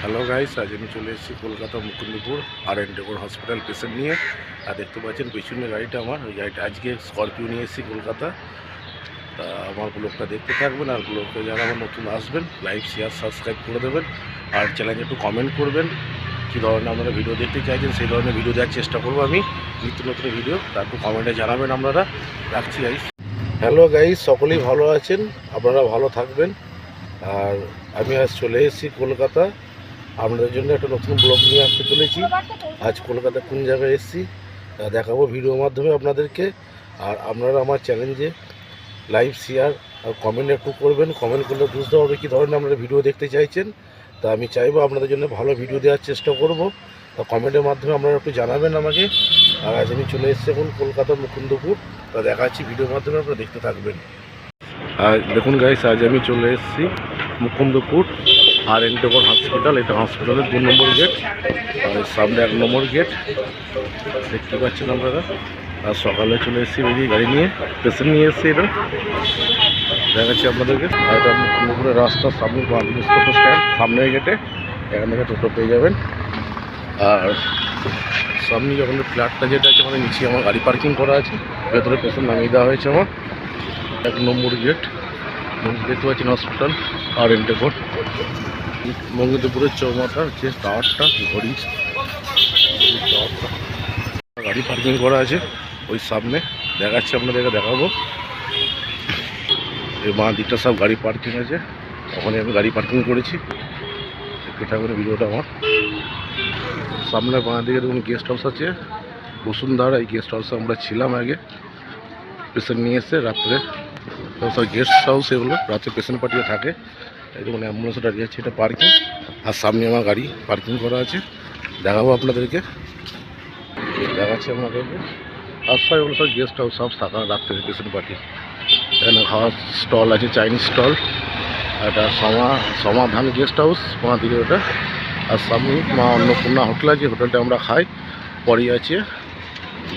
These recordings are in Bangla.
হ্যালো গাইস, আজ আমি চলে এসেছি কলকাতা মুকুন্দপুর আর.এন. হসপিটাল পেশেন্ট নিয়ে। আর দেখতে পাচ্ছেন পেছনে গাড়িটা আমার, ওই গাড়িটা আজকে স্করপিও নিয়ে এসেছি কলকাতা। তা আমার ব্লগটা দেখতে থাকবেন, আর ব্লগটা যারা আমার নতুন আসবেন লাইক শেয়ার সাবস্ক্রাইব করে দেবেন, আর চ্যানেলে একটু কমেন্ট করবেন কী ধরনের আপনারা ভিডিও দেখতে চাইছেন, সেই ধরনের ভিডিও দেওয়ার চেষ্টা করবো আমি, নিত্য নতুন ভিডিও। তারপর কমেন্টে জানাবেন আপনারা। রাখছি গাইস। হ্যালো গাইস, সকলেই ভালো আছেন, আপনারা ভালো থাকবেন। আর আমি আজ চলে এসেছি কলকাতা, আপনাদের জন্য একটা নতুন ব্লগ নিয়ে আসতে চলেছি। আজ কলকাতা কোন জায়গায় এসেছি দেখাবো ভিডিওর মাধ্যমে আপনাদেরকে। আর আপনারা আমার চ্যানেলে লাইক শেয়ার আর কমেন্ট একটু করবেন। কমেন্ট করলে বুঝতে হবে কী ধরনের আপনারা ভিডিও দেখতে চাইছেন। তা আমি চাইবো আপনাদের জন্য ভালো ভিডিও দেওয়ার চেষ্টা করব। তা কমেন্টের মাধ্যমে আপনারা একটু জানাবেন আমাকে। আর আজ আমি চলে এসেছি এখন কলকাতার মুকুন্দপুর। তা দেখাচ্ছি ভিডিওর মাধ্যমে, আপনারা দেখতে থাকবেন। আর দেখুন গাইস, আজ আমি চলে এসেছি মুকুন্দপুর আর.এন. হসপিটাল। এটা হসপিটালের 2 নম্বর গেট, আর সামনে 1 নম্বর গেট দেখতে পাচ্ছেন আপনারা। আর সকালে চলে এসেছি বেরিয়ে গাড়ি নিয়ে, পেশেন্ট নিয়ে এসেছি। এটা দেখাচ্ছি আপনাদেরকে। আর এটা মুকুন্দপুরের রাস্তার সামনে টোটো স্ট্যান্ড, সামনের গেটে এখান থেকে টোটো পেয়ে যাবেন। আর সামনে যখন ফ্ল্যাটটা যেটা আছে, মানে নিচে আমার গাড়ি পার্কিং করা আছে, ভেতরে পেশেন্ট নামিয়ে দেওয়া হয়েছে আমার। 1 নম্বর গেট দেখতে পাচ্ছেন হসপিটাল আর.এন. মুকুন্দপুরের চৌমাথার যে টাওয়ারটা, ঘড়ি টাওয়ারটা, গাড়ি পার্কিং করা আছে ওই সামনে। দেখাচ্ছি আপনাদেরকে, দেখাবো। এই বাঁ দিকটা সব গাড়ি পার্কিং আছে, ওখানে আমি গাড়ি পার্কিং করেছি। দেখতে থাকবেন ভিডিওটা আমার। সামনে বাঁ দিকে দেখুন গেস্ট হাউস আছে বসুন্ধরা। এই গেস্ট হাউসে আমরা ছিলাম আগে, পেশেন্ট নিয়ে এসে রাত্রে। সব গেস্ট হাউস এগুলো, রাত্রে পেশেন্ট পাঠিয়ে থাকে। এই দেখুন অ্যাম্বুলেন্সটা দাঁড়িয়ে আছে, এটা পার্কিং। আর সামনে আমার গাড়ি পার্কিং করা আছে, দেখাবো আপনাদেরকে, দেখাচ্ছি আপনাদেরকে। আর সব এগুলো সব গেস্ট হাউস, সব থাকা রাত্রে পেশেন্ট পাঠিয়ে। এখানে খাওয়ার স্টল আছে, চাইনিজ স্টল। এটা সমাধান গেস্ট হাউস ওনার দিকে ওটা। আর সামনে মা অন্নপূর্ণা হোটেল আছে, হোটেলটা আমরা খাই। পরেই আছে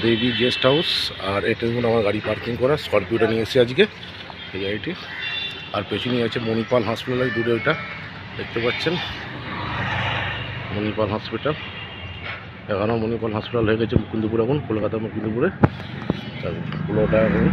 দেবী গেস্ট হাউস। আর এটা দেখুন আমার গাড়ি পার্কিং করা, স্করপিওটা নিয়ে এসে আজকে এই গাড়িটি। আর পেছনেই আছে মণিপাল হসপিটাল, দূরে ওইটা দেখতে পাচ্ছেন মণিপাল হসপিটাল। এখানেও মণিপাল হসপিটাল হয়ে গেছে মুকুন্দপুর, এখন কলকাতা মুকুন্দপুরে। পুরোটা এখন